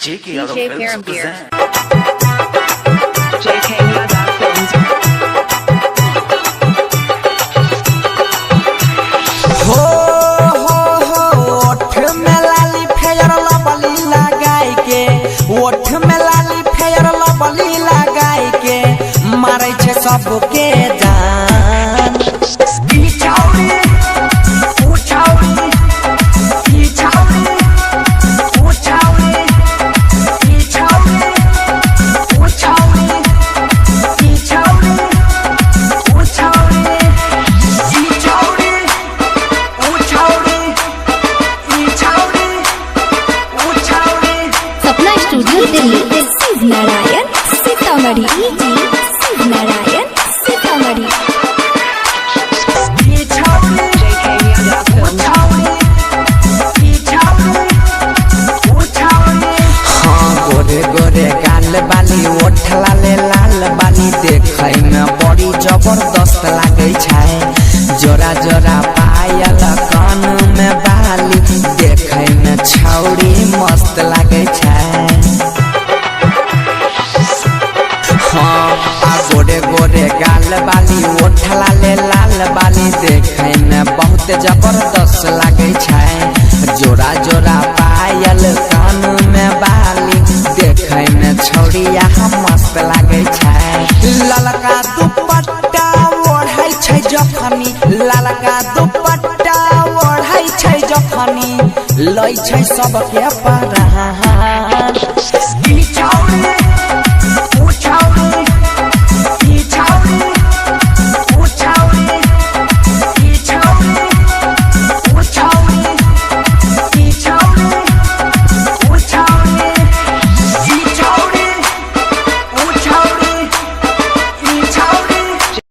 JK Yadav Films present. JK Yadav Films. हो ओठ में लाली फेयर लबली लगाई के ओठ में लाली फेयर लबली लगाई के मारै छे सबके जान बिछाउरी उछाउरी बिछाउरी उछाउरी बिछाउरी उछाउरी बिछाउरी उछाउरी Sapna studio Delhi Shiv Narayan Sitamarhi Shiv Narayan Sitamarhi JK Yadav Films. हाँ गोरे गोरे गाल बाली ओठ लाले लाल बाली देखै में बड़ी जबरदस्त लागे छै जोरा जोरा पायल कान में बाली देखै में छौरी मस्त लागे छै हाँ आ गोरे गोरे गाल बाली ओठ लाले लाल बाली देखै में बहुत जबरदस्त लागे छै जोरा जोरा पायल कान में बाली देखै में छौरिया मस्त लागे छै ललका दुपट्टा ओढ़ै छै जखनी ललका दुपट्टा ओढ़ै छै जखनी लै छै सबके परान